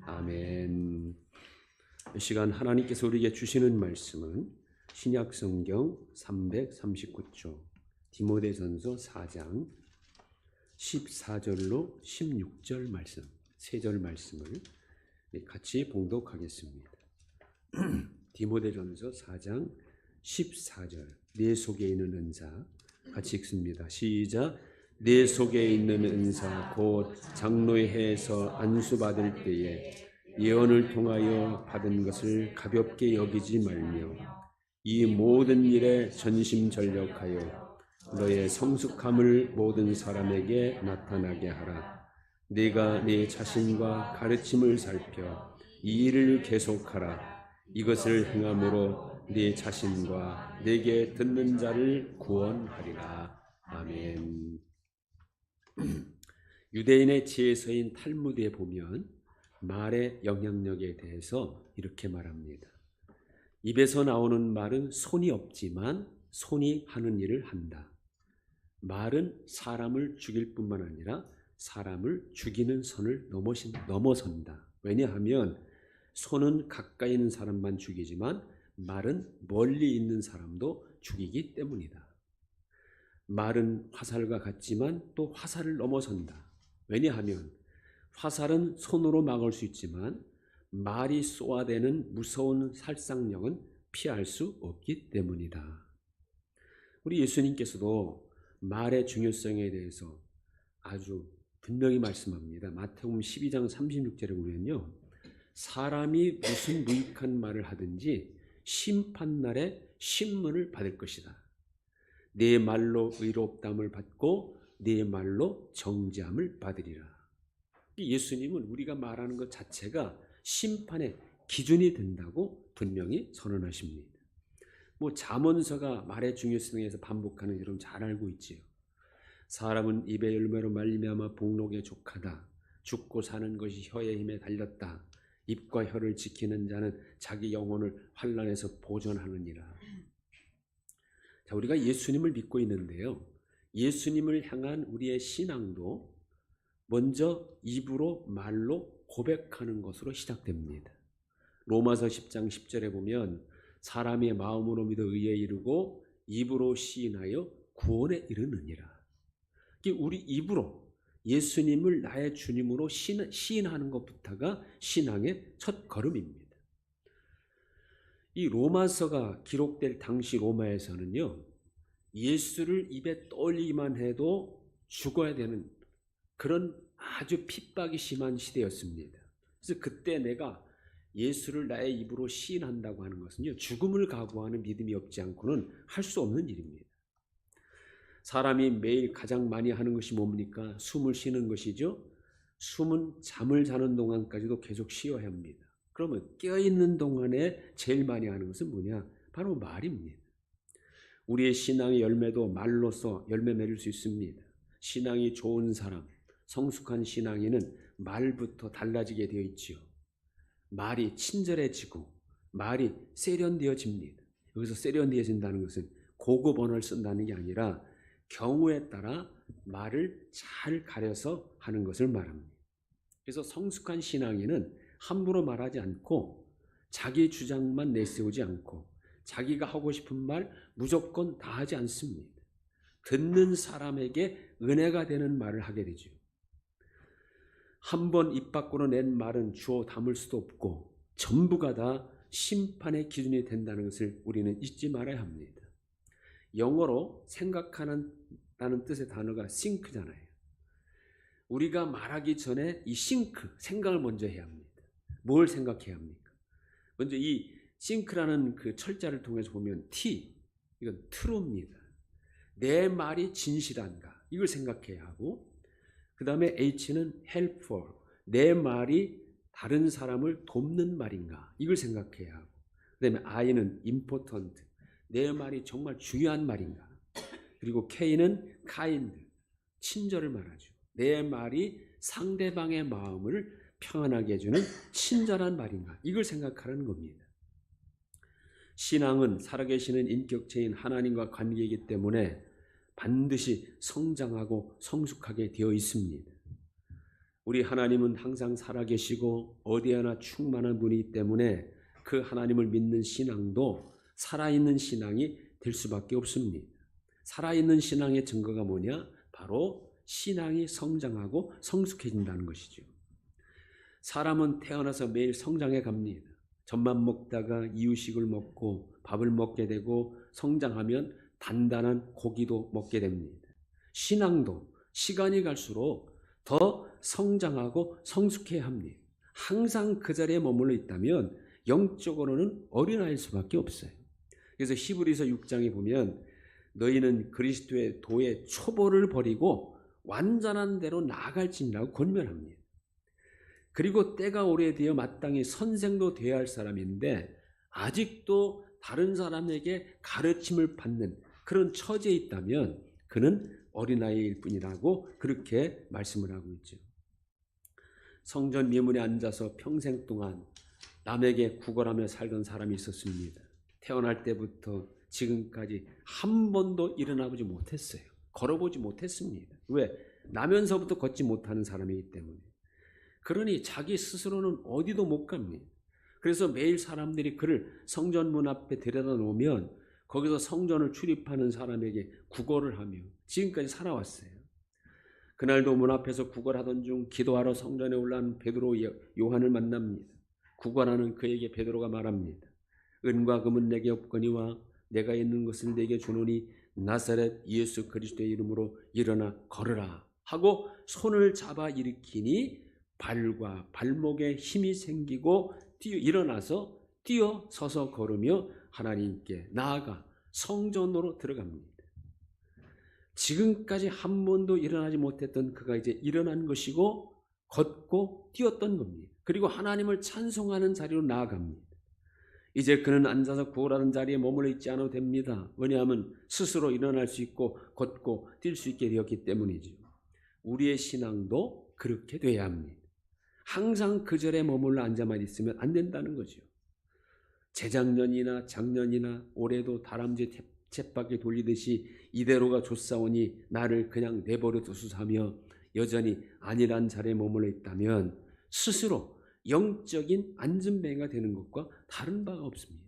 아멘. 이 시간 하나님께서 우리에게 주시는 말씀은 신약성경 339쪽 디모데전서 4장 14절로 16절 말씀, 세 절 말씀을 같이 봉독하겠습니다. 디모데전서 4장 14절, 내 속에 있는 은사, 같이 읽습니다. 시작. 내 속에 있는 은사 곧 장로의 해에서 안수받을 때에 예언을 통하여 받은 것을 가볍게 여기지 말며 이 모든 일에 전심전력하여 너의 성숙함을 모든 사람에게 나타나게 하라. 네가 네 자신과 가르침을 살펴 이 일을 계속하라. 이것을 행함으로 네 자신과 내게 듣는 자를 구원하리라. 아멘. 유대인의 지혜서인 탈무드에 보면 말의 영향력에 대해서 이렇게 말합니다. 입에서 나오는 말은 손이 없지만 손이 하는 일을 한다. 말은 사람을 죽일 뿐만 아니라 사람을 죽이는 선을 넘어선다. 왜냐하면 손은 가까이 있는 사람만 죽이지만 말은 멀리 있는 사람도 죽이기 때문이다. 말은 화살과 같지만 또 화살을 넘어선다. 왜냐하면 화살은 손으로 막을 수 있지만 말이 쏘아대는 무서운 살상력은 피할 수 없기 때문이다. 우리 예수님께서도 말의 중요성에 대해서 아주 분명히 말씀합니다. 마태복음 12장 36절에 보면요, 사람이 무슨 무익한 말을 하든지 심판날에 신문을 받을 것이다. 내 말로 의롭다함을 받고 내 말로 정죄함을 받으리라. 예수님은 우리가 말하는 것 자체가 심판의 기준이 된다고 분명히 선언하십니다. 잠언서가 말의 중요성에 대해서 반복하는 여러분 잘 알고 있지요. 사람은 입의 열매로 말미암아 복록에 족하다. 죽고 사는 것이 혀의 힘에 달렸다. 입과 혀를 지키는 자는 자기 영혼을 환난에서 보존하느니라. 자, 우리가 예수님을 믿고 있는데요, 예수님을 향한 우리의 신앙도 먼저 입으로 말로 고백하는 것으로 시작됩니다. 로마서 10장 10절에 보면 사람의 마음으로 믿어 의에 이르고 입으로 시인하여 구원에 이르느니라. 우리 입으로 예수님을 나의 주님으로 시인하는 것부터가 신앙의 첫 걸음입니다. 이 로마서가 기록될 당시 로마에서는요, 예수를 입에 떠올리기만 해도 죽어야 되는 그런 아주 핍박이 심한 시대였습니다. 그래서 그때 내가 예수를 나의 입으로 시인한다고 하는 것은요, 죽음을 각오하는 믿음이 없지 않고는 할 수 없는 일입니다. 사람이 매일 가장 많이 하는 것이 뭡니까? 숨을 쉬는 것이죠. 숨은 잠을 자는 동안까지도 계속 쉬어야 합니다. 그러면 깨어있는 동안에 제일 많이 하는 것은 뭐냐? 바로 말입니다. 우리의 신앙의 열매도 말로써 열매 맺을 수 있습니다. 신앙이 좋은 사람, 성숙한 신앙인은 말부터 달라지게 되어 있지요. 말이 친절해지고 말이 세련되어집니다. 여기서 세련되어진다는 것은 고급 언어를 쓴다는 게 아니라 경우에 따라 말을 잘 가려서 하는 것을 말합니다. 그래서 성숙한 신앙인은 함부로 말하지 않고 자기 주장만 내세우지 않고 자기가 하고 싶은 말 무조건 다 하지 않습니다. 듣는 사람에게 은혜가 되는 말을 하게 되죠. 한 번 입 밖으로 낸 말은 주워 담을 수도 없고 전부가 다 심판의 기준이 된다는 것을 우리는 잊지 말아야 합니다. 영어로 생각하는 뜻의 단어가 think잖아요. 우리가 말하기 전에 이 think, 생각을 먼저 해야 합니다. 뭘 생각해야 합니까? 먼저 이 think라는 그 철자를 통해서 보면 T, 이건 true입니다. 내 말이 진실한가? 이걸 생각해야 하고, 그 다음에 H는 helpful, 내 말이 다른 사람을 돕는 말인가? 이걸 생각해야 하고, 그 다음에 I는 important, 내 말이 정말 중요한 말인가? 그리고 K는 kind, 친절을 말하죠. 내 말이 상대방의 마음을 평안하게 해주는 친절한 말인가? 이걸 생각하라는 겁니다. 신앙은 살아계시는 인격체인 하나님과 관계이기 때문에 반드시 성장하고 성숙하게 되어 있습니다. 우리 하나님은 항상 살아계시고 어디에나 충만한 분이기 때문에 그 하나님을 믿는 신앙도 살아있는 신앙이 될 수밖에 없습니다. 살아있는 신앙의 증거가 뭐냐? 바로 신앙이 성장하고 성숙해진다는 것이죠. 사람은 태어나서 매일 성장해 갑니다. 젖만 먹다가 이유식을 먹고 밥을 먹게 되고 성장하면 단단한 고기도 먹게 됩니다. 신앙도 시간이 갈수록 더 성장하고 성숙해야 합니다. 항상 그 자리에 머물러 있다면 영적으로는 어린아이일 수밖에 없어요. 그래서 히브리서 6장에 보면 너희는 그리스도의 도의 초보를 버리고 완전한 대로 나아갈지니라고 권면합니다. 그리고 때가 오래되어 마땅히 선생도 되어야 할 사람인데 아직도 다른 사람에게 가르침을 받는 그런 처지에 있다면 그는 어린아이일 뿐이라고 그렇게 말씀을 하고 있죠. 성전 미문에 앉아서 평생 동안 남에게 구걸하며 살던 사람이 있었습니다. 태어날 때부터 지금까지 한 번도 일어나보지 못했어요. 걸어보지 못했습니다. 왜? 나면서부터 걷지 못하는 사람이기 때문에. 그러니 자기 스스로는 어디도 못 갑니다. 그래서 매일 사람들이 그를 성전 문 앞에 데려다 놓으면 거기서 성전을 출입하는 사람에게 구걸을 하며 지금까지 살아왔어요. 그날도 문 앞에서 구걸하던 중 기도하러 성전에 올라온 베드로 요한을 만납니다. 구걸하는 그에게 베드로가 말합니다. 은과 금은 내게 없거니와 내가 있는 것을 내게 주노니 나사렛 예수 그리스도의 이름으로 일어나 걸으라 하고 손을 잡아 일으키니 발과 발목에 힘이 생기고 일어나서 뛰어서서 걸으며 하나님께 나아가 성전으로 들어갑니다. 지금까지 한 번도 일어나지 못했던 그가 이제 일어난 것이고 걷고 뛰었던 겁니다. 그리고 하나님을 찬송하는 자리로 나아갑니다. 이제 그는 앉아서 구걸하는 자리에 머물러 있지 않아도 됩니다. 왜냐하면 스스로 일어날 수 있고 걷고 뛸 수 있게 되었기 때문이죠. 우리의 신앙도 그렇게 돼야 합니다. 항상 그 자리에 머물러 앉아만 있으면 안 된다는 거죠. 재작년이나 작년이나 올해도 다람쥐 쳇바퀴 돌리듯이 이대로가 좋사오니 나를 그냥 내버려 두소서하며 여전히 아니란 자리에 머물러 있다면 스스로 영적인 안전뱅이가 되는 것과 다른 바가 없습니다.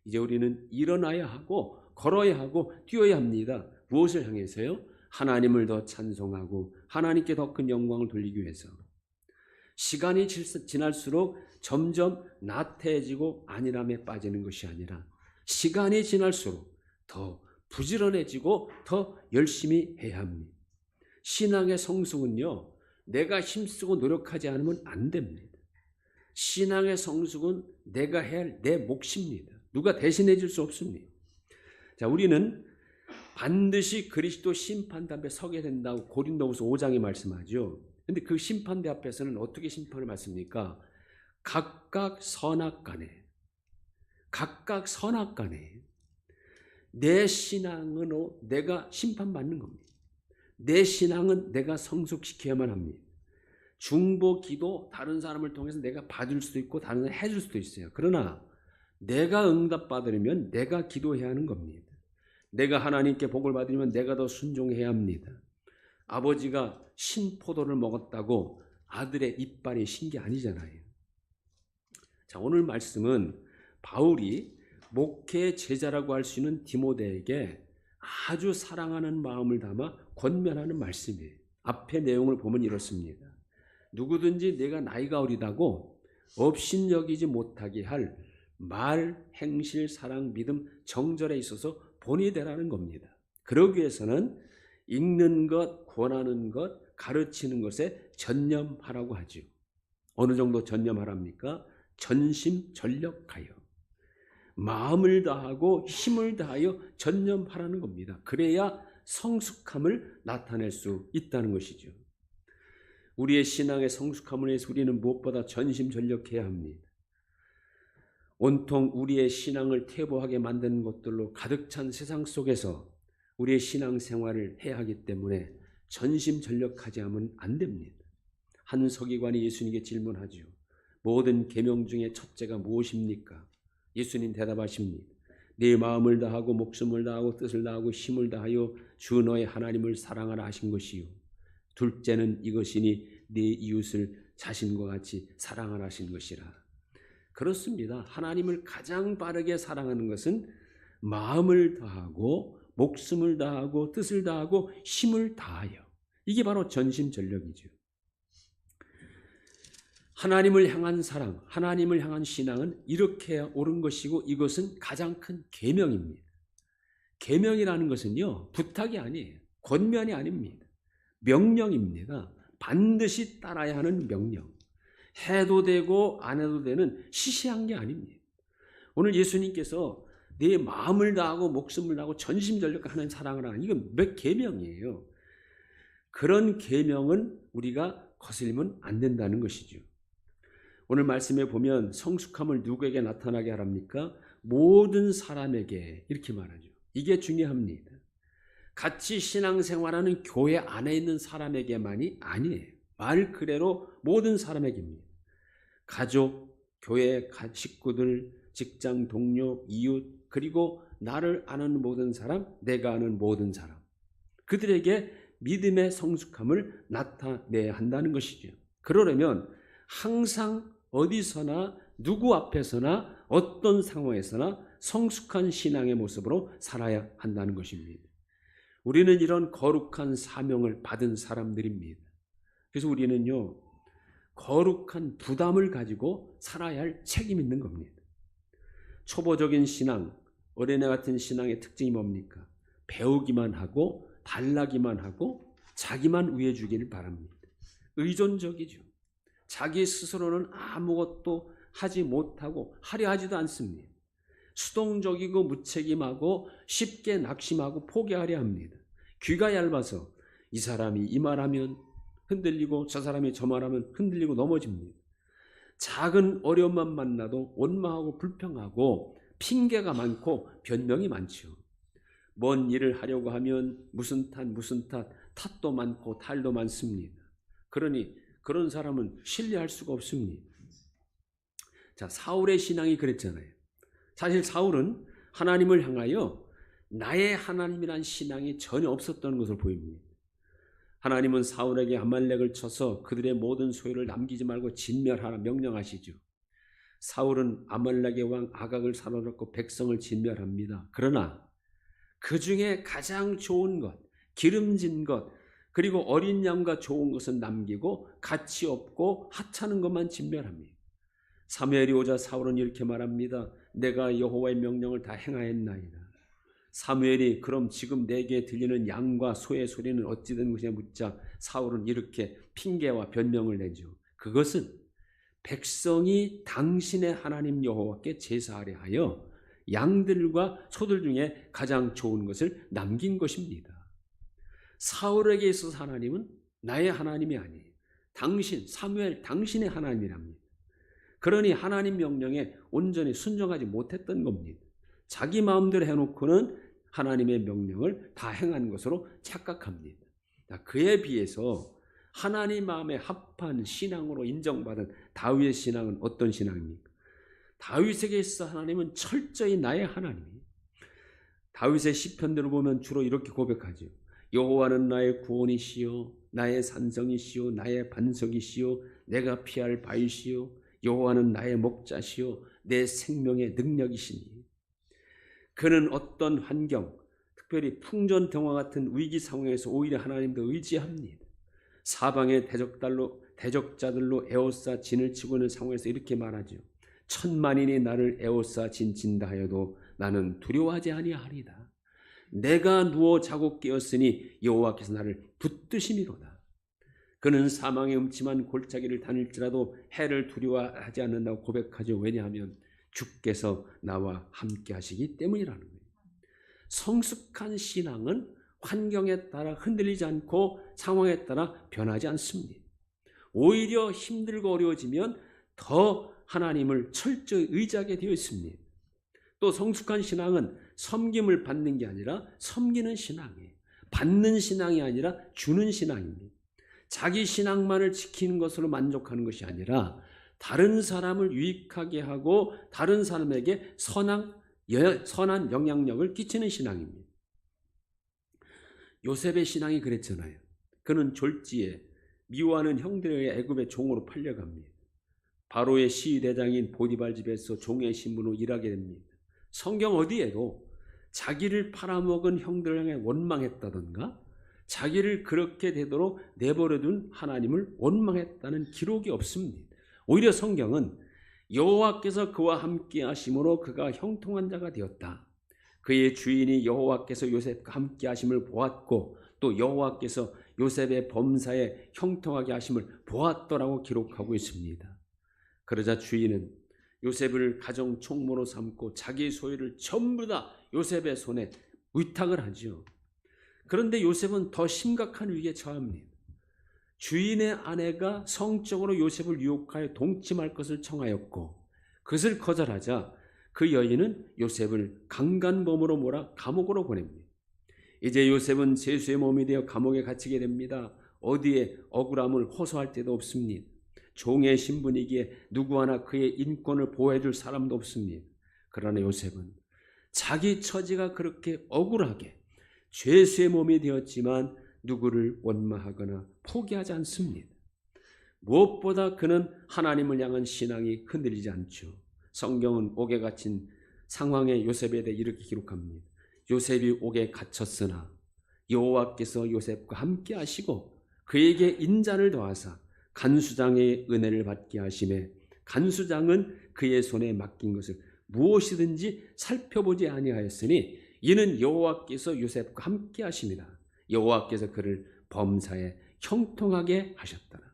이제 우리는 일어나야 하고 걸어야 하고 뛰어야 합니다. 무엇을 향해서요? 하나님을 더 찬송하고 하나님께 더 큰 영광을 돌리기 위해서. 시간이 지날수록 점점 나태해지고 안일함에 빠지는 것이 아니라 시간이 지날수록 더 부지런해지고 더 열심히 해야 합니다. 신앙의 성숙은요, 내가 힘쓰고 노력하지 않으면 안 됩니다. 신앙의 성숙은 내가 해야 할 내 몫입니다. 누가 대신해 줄 수 없습니다. 자, 우리는 반드시 그리스도 심판대 앞에 서게 된다고 고린도후서 5장에 말씀하죠. 근데 그 심판대 앞에서는 어떻게 심판을 받습니까? 각각 선악간에 내 신앙으로 내가 심판받는 겁니다. 내 신앙은 내가 성숙시켜야만 합니다. 중보 기도 다른 사람을 통해서 내가 받을 수도 있고 다른 사람이 해줄 수도 있어요. 그러나 내가 응답받으려면 내가 기도해야 하는 겁니다. 내가 하나님께 복을 받으려면 내가 더 순종해야 합니다. 아버지가 신포도를 먹었다고 아들의 이빨이 신 게 아니잖아요. 자, 오늘 말씀은 바울이 목회 제자라고 할 수 있는 디모데에게 아주 사랑하는 마음을 담아 권면하는 말씀이에요. 앞에 내용을 보면 이렇습니다. 누구든지 내가 나이가 어리다고 업신여기지 못하게 할 말, 행실, 사랑, 믿음, 정절에 있어서 본이 되라는 겁니다. 그러기 위해서는 읽는 것, 권하는 것, 가르치는 것에 전념하라고 하죠. 어느 정도 전념하랍니까? 전심전력하여 마음을 다하고 힘을 다하여 전념하라는 겁니다. 그래야 성숙함을 나타낼 수 있다는 것이죠. 우리의 신앙의 성숙함을 위해서 우리는 무엇보다 전심전력해야 합니다. 온통 우리의 신앙을 퇴보하게 만드는 것들로 가득 찬 세상 속에서 우리의 신앙생활을 해야 하기 때문에 전심전력하지 않으면 안 됩니다. 한 서기관이 예수님께 질문하죠. 모든 계명 중에 첫째가 무엇입니까? 예수님 대답하십니다. 네 마음을 다하고 목숨을 다하고 뜻을 다하고 힘을 다하여 주 너의 하나님을 사랑하라 하신 것이요. 둘째는 이것이니 네 이웃을 자신과 같이 사랑하라 하신 것이라. 그렇습니다. 하나님을 가장 빠르게 사랑하는 것은 마음을 다하고 목숨을 다하고 뜻을 다하고 힘을 다하여. 이게 바로 전심전력이죠. 하나님을 향한 사랑, 하나님을 향한 신앙은 이렇게 해야 옳은 것이고 이것은 가장 큰 계명입니다. 계명이라는 것은요, 부탁이 아니에요. 권면이 아닙니다. 명령입니다. 반드시 따라야 하는 명령. 해도 되고 안 해도 되는 시시한 게 아닙니다. 오늘 예수님께서 내 마음을 다하고 목숨을 다하고 전심전력하는 사랑을 하는, 이건 몇 계명이에요. 그런 계명은 우리가 거슬리면 안 된다는 것이죠. 오늘 말씀에 보면 성숙함을 누구에게 나타나게 하랍니까? 모든 사람에게, 이렇게 말하죠. 이게 중요합니다. 같이 신앙생활하는 교회 안에 있는 사람에게만이 아니에요. 말 그대로 모든 사람에게입니다. 가족, 교회 식구들, 직장 동료, 이웃, 그리고 나를 아는 모든 사람, 내가 아는 모든 사람, 그들에게 믿음의 성숙함을 나타내야 한다는 것이죠. 그러려면 항상 어디서나 누구 앞에서나 어떤 상황에서나 성숙한 신앙의 모습으로 살아야 한다는 것입니다. 우리는 이런 거룩한 사명을 받은 사람들입니다. 그래서 우리는요, 거룩한 부담을 가지고 살아야 할 책임이 있는 겁니다. 초보적인 신앙, 어린애 같은 신앙의 특징이 뭡니까? 배우기만 하고 달라기만 하고 자기만 위해주기를 바랍니다. 의존적이죠. 자기 스스로는 아무것도 하지 못하고 하려 하지도 않습니다. 수동적이고 무책임하고 쉽게 낙심하고 포기하려 합니다. 귀가 얇아서 이 사람이 이 말하면 흔들리고 저 사람이 저 말하면 흔들리고 넘어집니다. 작은 어려움만 만나도 원망하고 불평하고 핑계가 많고 변명이 많죠. 뭔 일을 하려고 하면 무슨 탓, 탓도 많고 탈도 많습니다. 그러니 그런 사람은 신뢰할 수가 없습니다. 자, 사울의 신앙이 그랬잖아요. 사실 사울은 하나님을 향하여 나의 하나님이란 신앙이 전혀 없었던 것을 보입니다. 하나님은 사울에게 아말렉을 쳐서 그들의 모든 소유를 남기지 말고 진멸하라 명령하시죠. 사울은 아말렉의 왕 아각을 사로잡고 백성을 진멸합니다. 그러나 그 중에 가장 좋은 것, 기름진 것, 그리고 어린 양과 좋은 것은 남기고 가치 없고 하찮은 것만 진멸합니다. 사무엘이 오자 사울은 이렇게 말합니다. 내가 여호와의 명령을 다 행하였나이다. 사무엘이 그럼 지금 내게 들리는 양과 소의 소리는 어찌 된 것이냐 묻자 사울은 이렇게 핑계와 변명을 내죠. 그것은 백성이 당신의 하나님 여호와께 제사하려 하여 양들과 소들 중에 가장 좋은 것을 남긴 것입니다. 사울에게 있어서 하나님은 나의 하나님이 아니에요. 당신, 사무엘, 당신의 하나님이랍니다. 그러니 하나님 명령에 온전히 순종하지 못했던 겁니다. 자기 마음대로 해놓고는 하나님의 명령을 다 행한 것으로 착각합니다. 그에 비해서 하나님 마음에 합한 신앙으로 인정받은 다윗의 신앙은 어떤 신앙입니까? 다윗에게 있어 하나님은 철저히 나의 하나님이에요. 다윗의 시편들을 보면 주로 이렇게 고백하죠. 여호와는 나의 구원이시요 나의 산성이시요 나의 반석이시요 내가 피할 바위시요 여호와는 나의 목자시요 내 생명의 능력이시니. 그는 어떤 환경, 특별히 풍전등화 같은 위기 상황에서 오히려 하나님도 의지합니다. 사방의 대적자들로 에워싸 진을 치고 있는 상황에서 이렇게 말하죠. 천만인이 나를 에워싸 진친다 하여도 나는 두려워하지 아니하리다. 내가 누워 자고 깨었으니 여호와께서 나를 붙드심이로다. 그는 사망의 음침한 골짜기를 다닐지라도 해를 두려워하지 않는다고 고백하죠. 왜냐하면 주께서 나와 함께 하시기 때문이라는 거예요. 성숙한 신앙은 환경에 따라 흔들리지 않고 상황에 따라 변하지 않습니다. 오히려 힘들고 어려워지면 더 하나님을 철저히 의지하게 되어 있습니다. 또 성숙한 신앙은 섬김을 받는 게 아니라 섬기는 신앙이에요. 받는 신앙이 아니라 주는 신앙입니다. 자기 신앙만을 지키는 것으로 만족하는 것이 아니라 다른 사람을 유익하게 하고 다른 사람에게 선한 영향력을 끼치는 신앙입니다. 요셉의 신앙이 그랬잖아요. 그는 졸지에 미워하는 형들에게 애굽의 종으로 팔려갑니다. 바로의 시위대장인 보디발 집에서 종의 신분으로 일하게 됩니다. 성경 어디에도 자기를 팔아먹은 형들을 향해 원망했다던가 자기를 그렇게 되도록 내버려둔 하나님을 원망했다는 기록이 없습니다. 오히려 성경은 여호와께서 그와 함께 하심으로 그가 형통한 자가 되었다. 그의 주인이 여호와께서 요셉과 함께 하심을 보았고 또 여호와께서 요셉의 범사에 형통하게 하심을 보았더라고 기록하고 있습니다. 그러자 주인은 요셉을 가정 총무로 삼고 자기 소유를 전부 다 요셉의 손에 위탁을 하죠. 그런데 요셉은 더 심각한 위기에 처합니다. 주인의 아내가 성적으로 요셉을 유혹하여 동침할 것을 청하였고 그것을 거절하자 그 여인은 요셉을 강간범으로 몰아 감옥으로 보냅니다. 이제 요셉은 죄수의 몸이 되어 감옥에 갇히게 됩니다. 어디에 억울함을 호소할 데도 없습니다. 종의 신분이기에 누구 하나 그의 인권을 보호해줄 사람도 없습니다. 그러나 요셉은 자기 처지가 그렇게 억울하게 죄수의 몸이 되었지만 누구를 원망하거나 포기하지 않습니다. 무엇보다 그는 하나님을 향한 신앙이 흔들리지 않죠. 성경은 옥에 갇힌 상황의 요셉에 대해 이렇게 기록합니다. 요셉이 옥에 갇혔으나 여호와께서 요셉과 함께 하시고 그에게 인자를 더하사 간수장의 은혜를 받게 하시매 간수장은 그의 손에 맡긴 것을 무엇이든지 살펴보지 아니하였으니 이는 여호와께서 요셉과 함께 하심이라. 여호와께서 그를 범사에 형통하게 하셨더라.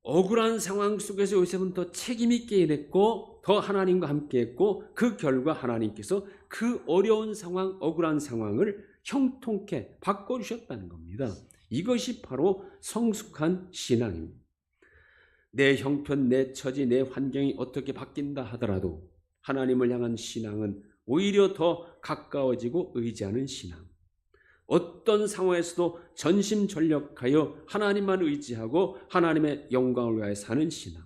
억울한 상황 속에서 요셉은 더 책임 있게 일했고 더 하나님과 함께 했고 그 결과 하나님께서 그 어려운 상황, 억울한 상황을 형통케 바꿔주셨다는 겁니다. 이것이 바로 성숙한 신앙입니다. 내 형편, 내 처지, 내 환경이 어떻게 바뀐다 하더라도 하나님을 향한 신앙은 오히려 더 가까워지고 의지하는 신앙. 어떤 상황에서도 전심전력하여 하나님만 의지하고 하나님의 영광을 위하여 사는 신앙.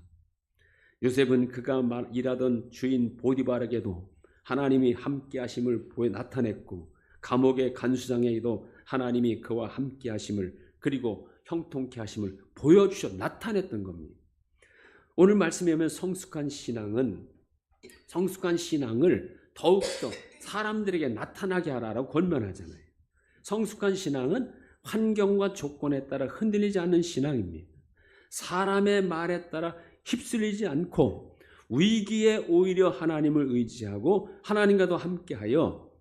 요셉은 그가 일하던 주인 보디발에게도 하나님이 함께 하심을 나타냈고 감옥의 간수장에게도 하나님이 그와 함께 하심을 그리고 형통케 하심을 보여주셔 나타냈던 겁니다. 오늘 말씀에 보면 성숙한 신앙을 더욱더 사람들에게 나타나게 하라고 권면하잖아요. 성숙한 신앙은 환경과 조건에 따라 흔들리지 않는 신앙입니다. 사람의 말에 따라 휩쓸리지 않고 위기에 오히려 하나님을 의지하고 하나님과도 함께하여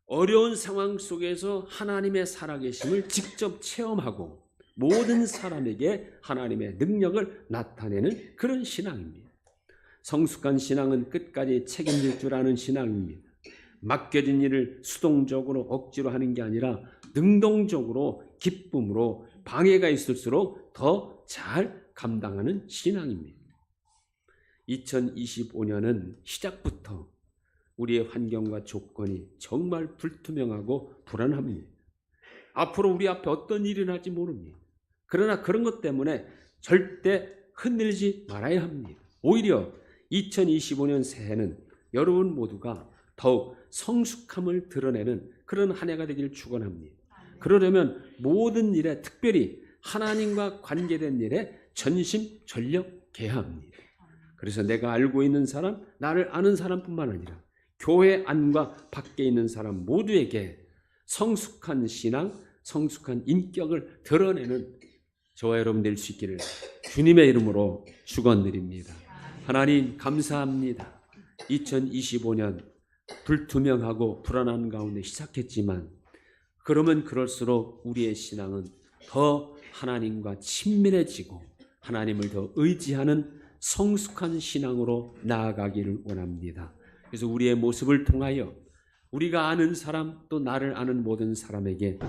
어려운 상황 속에서 하나님의 살아계심을 직접 체험하고 모든 사람에게 하나님의 능력을 나타내는 그런 신앙입니다. 성숙한 신앙은 끝까지 책임질 줄 아는 신앙입니다. 맡겨진 일을 수동적으로 억지로 하는 게 아니라 능동적으로 기쁨으로 방해가 있을수록 더 잘 감당하는 신앙입니다. 2025년은 시작부터 우리의 환경과 조건이 정말 불투명하고 불안합니다. 앞으로 우리 앞에 어떤 일이 날지 모릅니다. 그러나 그런 것 때문에 절대 흔들리지 말아야 합니다. 오히려 2025년 새해는 여러분 모두가 더욱 성숙함을 드러내는 그런 한 해가 되기를 축원합니다. 그러려면 모든 일에 특별히 하나님과 관계된 일에 전심전력해야 합니다. 그래서 내가 알고 있는 사람, 나를 아는 사람뿐만 아니라 교회 안과 밖에 있는 사람 모두에게 성숙한 신앙, 성숙한 인격을 드러내는 저와 여러분 될 수 있기를 주님의 이름으로 축원드립니다. 하나님 감사합니다. 2025년 불투명하고 불안한 가운데 시작했지만 그러면 그럴수록 우리의 신앙은 더 하나님과 친밀해지고 하나님을 더 의지하는 성숙한 신앙으로 나아가기를 원합니다. 그래서 우리의 모습을 통하여 우리가 아는 사람 또 나를 아는 모든 사람에게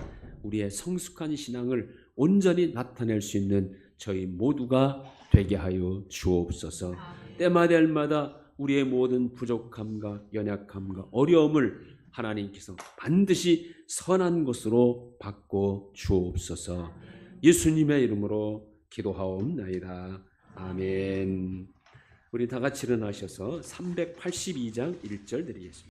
우리의 성숙한 신앙을 온전히 나타낼 수 있는 저희 모두가 되게 하여 주옵소서. 때마다 우리의 모든 부족함과 연약함과 어려움을 하나님께서 반드시 선한 것으로 바꿔 주옵소서. 예수님의 이름으로 기도하옵나이다. 아멘. 우리 다 같이 일어나셔서 382장 1절 드리겠습니다.